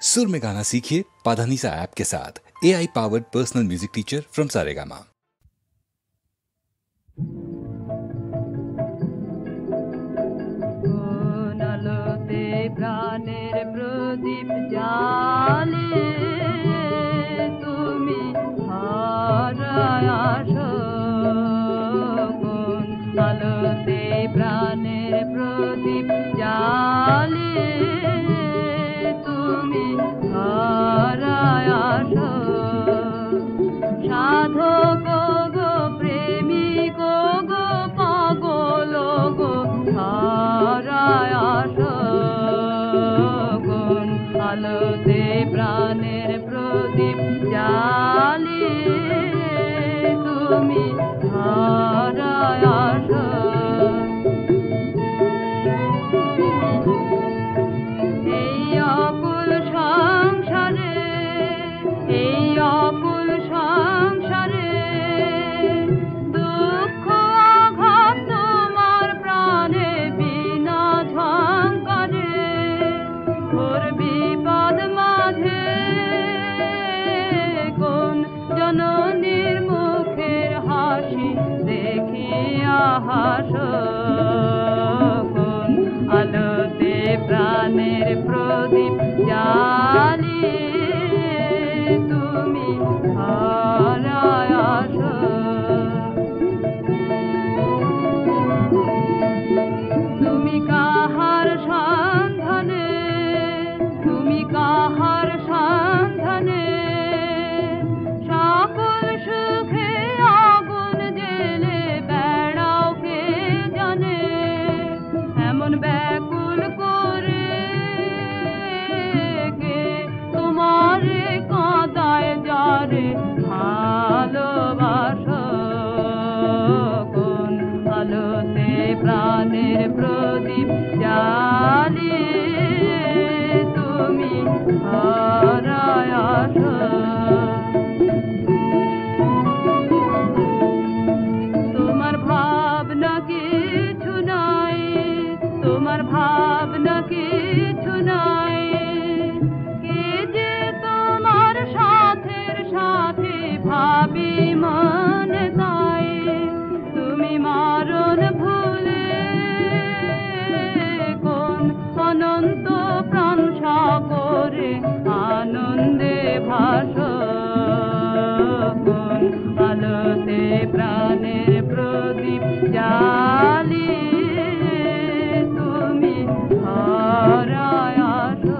सुर में गाना सीखिए पाधानीसा ऐप के साथ। AI powered personal music teacher from Saregama. प्राणेर प्रदीप जाले तुमी हाराय आसो कोन आलोते प्राणेर प्रदीप जाले तुमी हाराय आसो साधक गो प्रेमिक गो पागल गो हाराय आसो आलोते प्राणेर प्रदीप जालिए तुमी हाराय आसो এই অকুল সংসারে দুঃখ আঘাত তোমার প্রাণে বিনা ঝঙ্কারে ওর বিপদ মাঝে কোন জননীর মুখের হাসি দেখিয়া হাসো কোন আলোতে প্রাণের প্রদীপ জ্বালিয়ে তুমি হারায় আসো তুমি কাহার সন্ধানে সকল সুখে আগুন জেলে বেড়াও কে জানে এমন ব্যাকুল করে কে তোমারে কাঁদায় যারে ভালোবাসো কোন আলোতে প্রাণের প্রদীপ জ্বালিয়ে তুমি হারায় আসো তোমার ভাবনা কিছু নাই কে যে তোমার সাথের সাথে ভাবি মনে তাই তুমি মারণ ভুলে কোন অনন্ত প্রাণ সাগরে আনন্দে ভাসো কোন আলোতে প্রাণের প্রদীপ জ্বালিয়ে তুমি হারায় আসো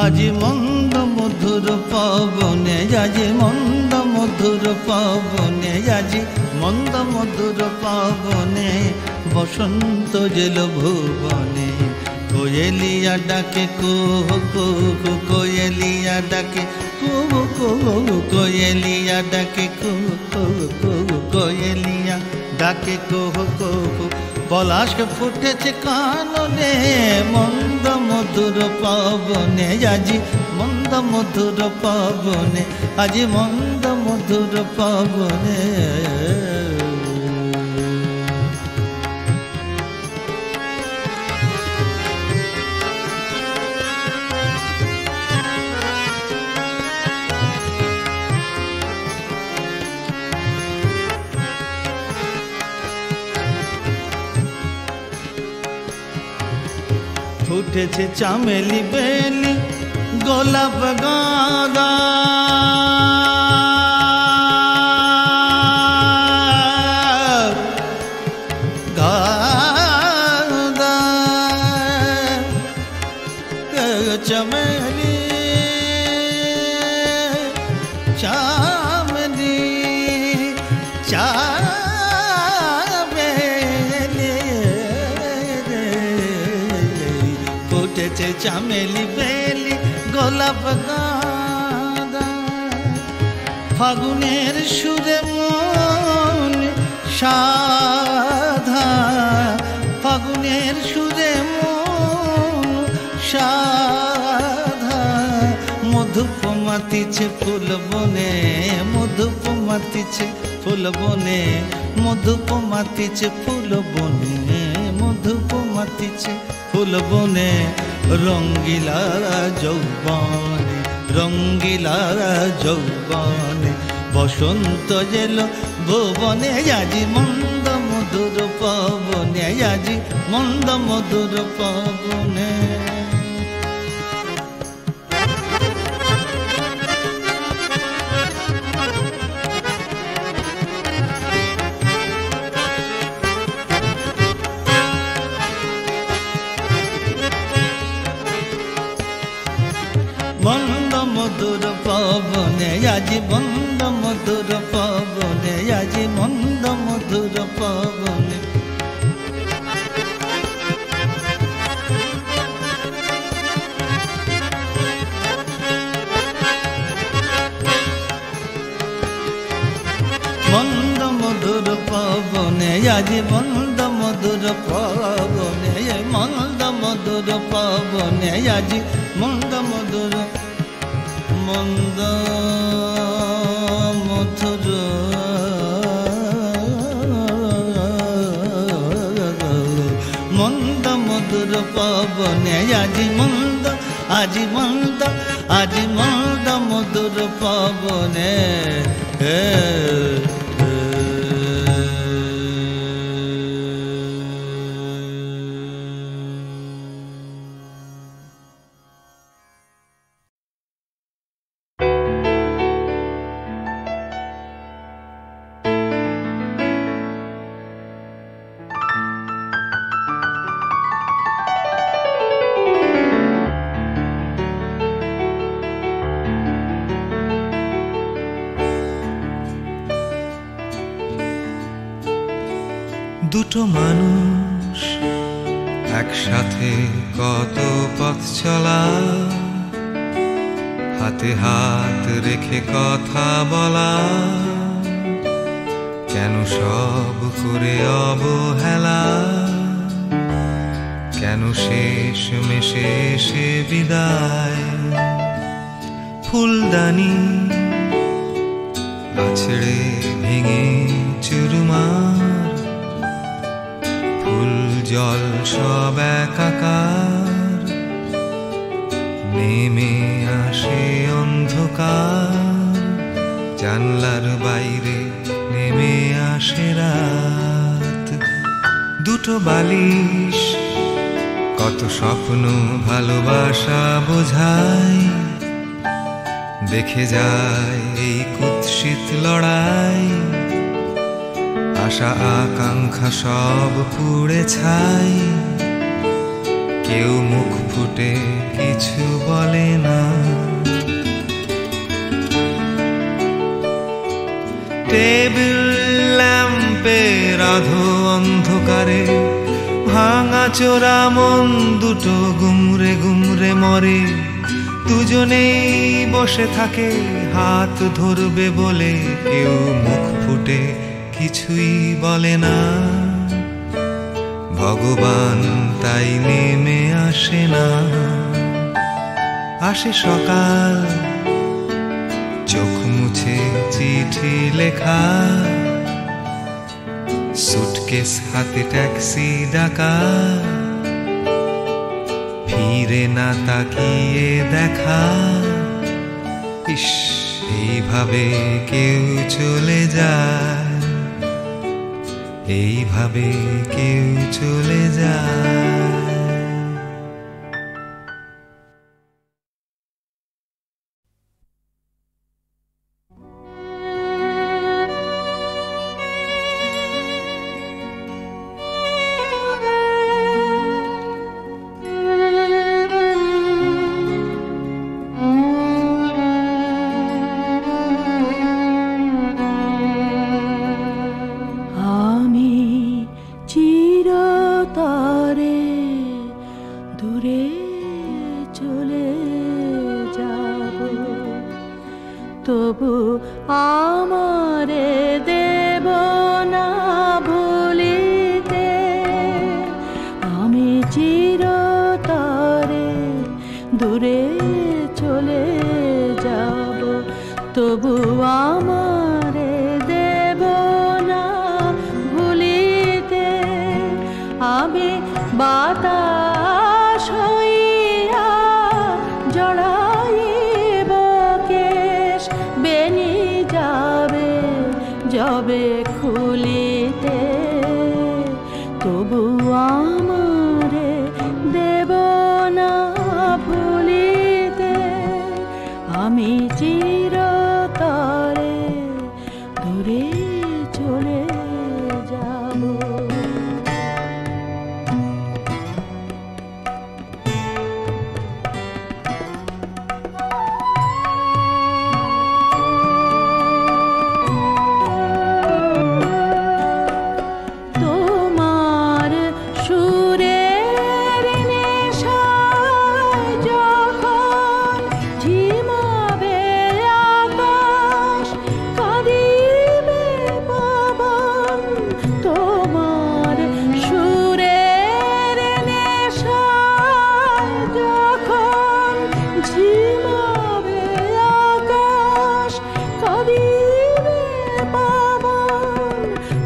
আজি মন্দ মধুর পবনে আজি মন্দ মধুর পবনে আজি মন্দ মধুর পবনে বসন্ত জেল ভুবনে কোয়েলিয়া ডাকে কুহু কুহু কোয়েলিয়া ডাকে কুহু কুহু কোয়েলিয়া ডাকে কুহু কুহু কোয়েলিয়া ডাকে কুহু কুহু পলাশ ফুটেছে কাননে মন্দ মধুর পবনে আজি মন্দ মধুর পবনে আজি মন্দ মধুর পবনে ফুটেছে চামেলি বেলি গোলাপ গাঁদা চামেলি চামেলি ফুটেছে চামেলি বেলি গোলাপ গাঁদা ফাগুনের সুরে মন সাধা ফাগুনের সুরে মন সাধা মধুপ মাতিছে ফুল বনে মধুপ মাতিছে ফুল বনে মধুপ মাতিছে ফুল বনে মধুপ মাতিছে ফুল বনে রঙ্গিলা যৌবনে রঙ্গিলা যৌবনে বসন্ত এলো ভুবনে আজি মন্দ মধুর পবনে আজি মন্দ মধুর পবনে মন্দ মধুর পবনে আজি মন্দ মধুর পবনে আজি মন্দ মধুর পবনে মন্দ মধুর পবনে আজি মন্দ মধুর পবনে মন্দ মধুর পবনে আজি মন্দ মধুর মন্দ মধুর মন্দ মধুর পবনে আজি মন্দ আজি মন্দ আজি মন্দ মধুর পবনে দুটো মানুষ একসাথে কত পথ চলা হাতে হাত রেখে কথা বলা কেন সব করে অবহেলা কেন শেষ মেশে এসে বিদায় ফুলদানি আছড়ে ভেঙে চুরমার ফুল জল সব একাকার নেমে আসে অন্ধকার জানলার বাইরে নেমে আসে রাত দুটো বালিশ কত স্বপ্ন ভালোবাসা বোঝায় দেখে যায় এই কুৎসিত লড়াই আশা আকাঙ্ক্ষা সব পুড়ে ছাই কেউ মুখ ফুটে কিছু বলে না টেবিল ল্যাম্পের আধো অন্ধকারে ভাঙা চোরা মন দুটো গুমরে গুমরে মরে দুজনেই বসে থাকে হাত ধরবে বলে কেউ মুখ ফুটে কিছুই বলে না ভগবান তাই নেমে আসে না আসে সকাল চোখ মুছে চিঠি লেখা সুটকেস হাতে ট্যাক্সি ডাকা ফিরে না তাকিয়ে দেখা ইস এইভাবে কেউ চলে যায় এইভাবে কেউ চলে যায় তবু আমারে দেব না ভুলিতে। আমি চিরতরে দূরে চলে যাব, তবু আমারে দেব না ভুলিতে। আমি বাতাস হইয়া জড়াইব কেশ, বেনি যাবে যবে খুলিতে। তবু আমারে দেব না ভুলিতে। আমি চিরতরে দূরে চলে যাব। তোমার সুরের নেশায় যখন ঝিমাবে আকাশ, কাঁদিবে পবন। তোমার সুরের নেশায় যখন ঝিমাবে আকাশ, কাঁদিবে পবন।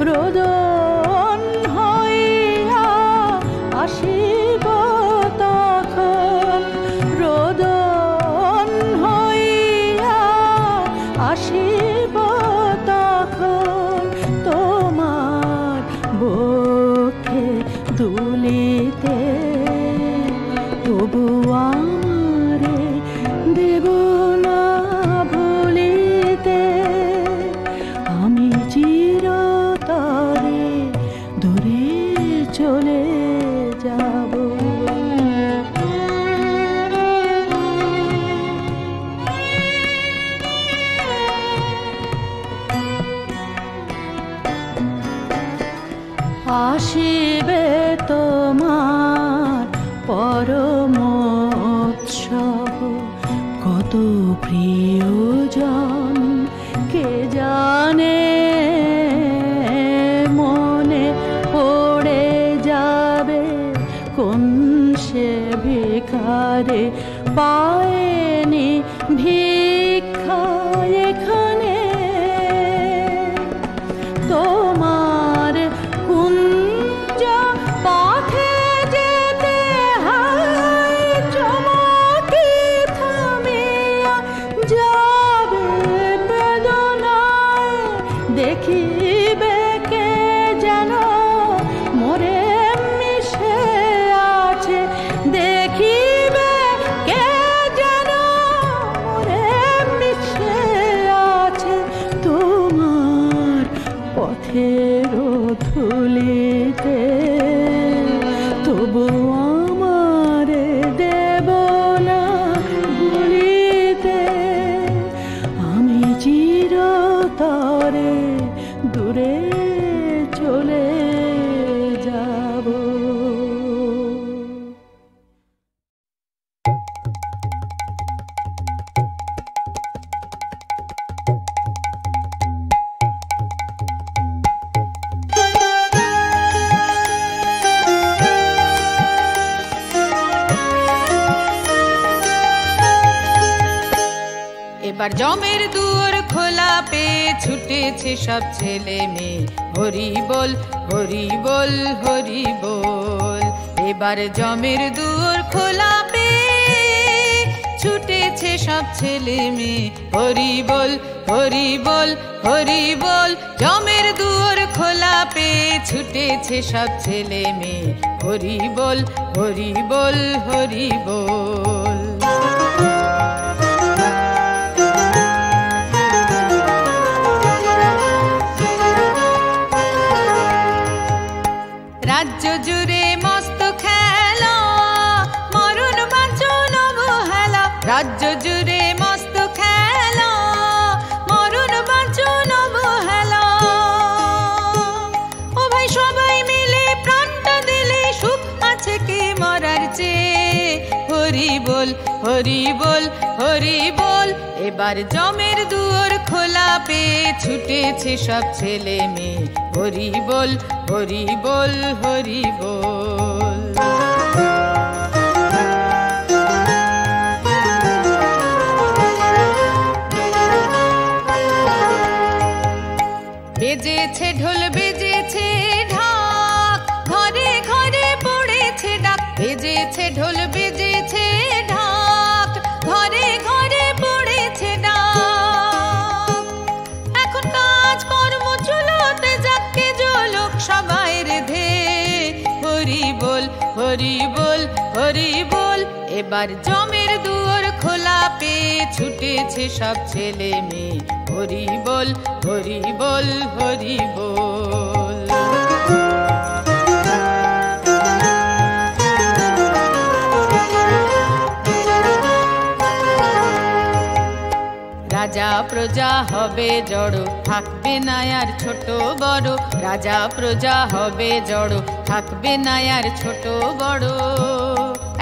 রোদন হইয়া আসিব তখন, রোদন হইয়া আসিব তখন। তোমার বক্ষে দুলিতে। তবু আমারে দেব না ভুলিতে। আমি চিরতরে দূরে চলে যাব। আসিবে তোমার পরমোৎসব, কত প্রিয়জন কে জানে। মনে পড়ে যাবে কোন সে ভিখারে, পায়নি ভিক্ষা এখানে। তোমার কুঞ্জ পথে যেতে হয় চমকে থামিয়া যাবে বেদনায়। দেখিবে কে যেন মোরে মিশে আছে, দেখিবে কে যেন মোরে মিশে আছে। তোমার পথের ধুলিতে। তবু আমারে দেব না ভুলিতে। আমি চিরতরে দূরে চলে যাব। এবার জমের দুয়ার খোলা পেয়ে ছুটেছে সব ছেলে মেয়ে, হরি বল হরি বল হরি বল। এবার জমের দুয়ার খোলা পেয়ে ছুটেছে সব ছেলে মেয়ে, হরি বল হরি বল হরি বল। জমের দুয়ার খোলা পেয়ে ছুটেছে সব ছেলে মেয়ে, হরি বল হরি বল হরি বল। রাজ্য জুড়ে মস্ত খেলা, মরণ বাঁচন অবহেলা। রাজ্য জুড়ে মস্ত খেলা, মরণ বাঁচন অবহেলা। ও ভাই সবাই মিলে প্রাণটা দিলে সুখ আছে কি মরার চেয়ে। হরি বল হরি বল হরি বল। এবার জমের দুয়ার খোলা পেয়ে ছুটেছে সব ছেলে মেয়ে হরি বল হরি বল হরি বল। বেজেছে ঢোল বেজেছে ঢাক ঘরে ঘরে পড়েছে ডাক। বেজেছে ঢোল বেজেছে ঢাক ঘরে ঘরে পড়েছে ডাক। এখন কাজ কর্ম চলতে যাকে জলক সবাই রেধে হরি বল হরি বল হরি বল। এবার জমের দুয়ার খোলা পেয়ে ছুটেছে সব ছেলে মেয়ে হরি বল হরি বল হরি বল। রাজা প্রজা হবে জড় থাকবে না আর ছোট বড়। রাজা প্রজা হবে জড় থাকবে না আর ছোট বড়।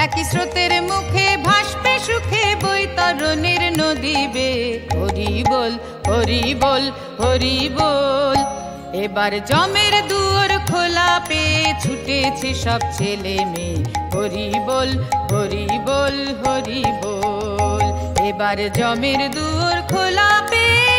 একই স্রোতের মুখে ভাসবে সুখে বৈতরণের নদী বে হরি বল হরি বল হরি বল। এবার জমের দুয়ার খোলা পেয়ে ছুটেছে সব ছেলে মেয়ে হরি বল হরি বল হরি বল। এবার জমের দুয়ার খোলা পেয়ে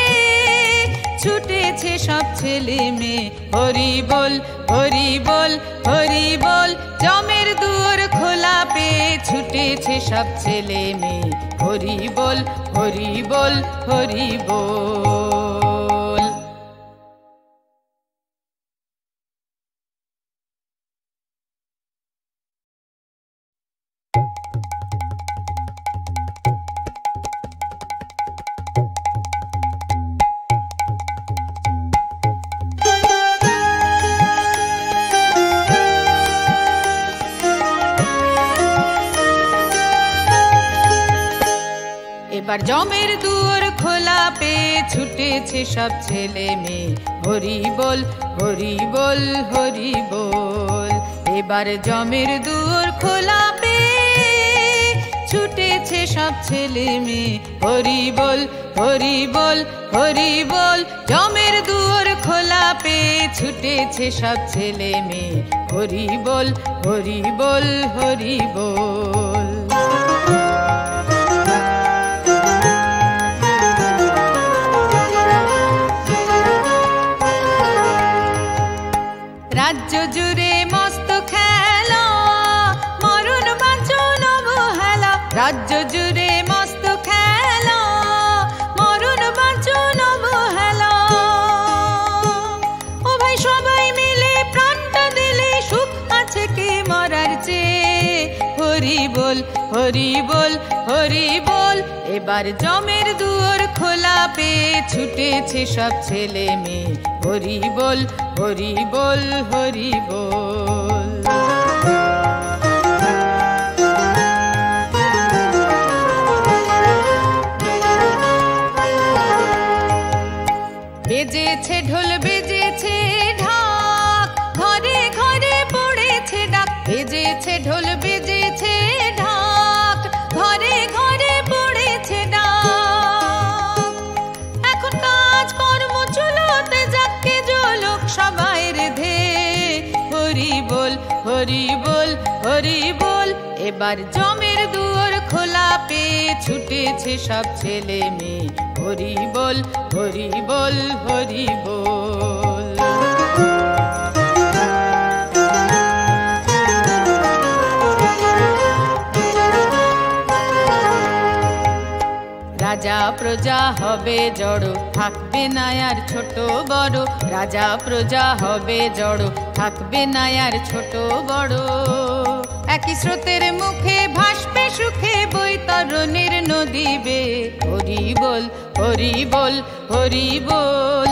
ছুটেছে সব ছেলে মেয়ে হরি বল হরি বল হরি বল। জমের দুয়ার খোলা পেয়ে ছুটেছে সব ছেলে মেয়ে হরি বল হরি বল হরি বল। এবার জমের দুয়ার খোলা পেয়ে ছুটেছে সব ছেলে মেয়ে হরি বল হরি বল হরি বল। এবার জমের দুয়ার খোলা পেয়ে ছুটেছে সব ছেলে মেয়ে হরি বল হরি বল হরি বল। জমের দুয়ার খোলা পেয়ে ছুটেছে সব ছেলে মেয়ে হরি বল হরি বল হরি বল। রাজ্য জুড়ে মস্ত খেলা মরণ বাঁচন অবহেলা। রাজ্য জুড়ে মস্ত খেলা মরণ বাঁচন অবহেলা। ও ভাই সবাই মিলে প্রাণটা দিলে সুখ আছে কি মরার চেয়ে হরি বল হরি বল হরি বল। এবার জমের দুয়ার খোলা পেয়ে ছুটেছে সব ছেলে মেয়ে হরি বল হরি বল হরি বল। বেজেছে ঢোল বেজেছে ঢাক ঘরে ঘরে পড়েছে ডাক। বেজেছে ঢোল বেজেছে ঢাক ঘরে ঘরে পড়েছে ডাক। এখন কাজ কর্ম চলতে যাকে জলক সবাই রেধে হরি বল হরি বল হরি বল। এবার জমের দুয়ার খোলা পেয়ে ছুটেছে সব ছেলে মেয়ে হরি বল হরি বল হরি বল। রাজা প্রজা হবে জড় থাকবে না আর ছোট বড়। রাজা প্রজা হবে জড় থাকবে না আর ছোট বড়। একই স্রোতের মুখে ভাসবে সুখে বৈতরণের নদী বে হরি বল হরি বল হরি বল।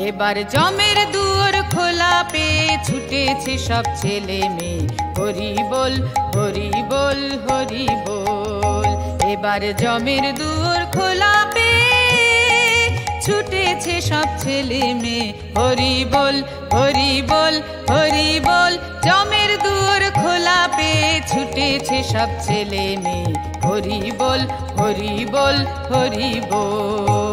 এবার জমের দুয়ার খোলা পেয়ে ছুটেছে সব ছেলে মেয়ে হরি বল হরি বল হরি বল। এবার জমের দুয়ার খোলা পেয়ে ছুটেছে সব ছেলে মেয়ে হরি বল হরি বল হরি বল জমের দুয়ার খোলা পেয়ে ছুটেছে সব ছেলে মেয়ে হরি বল হরি বল হরি বল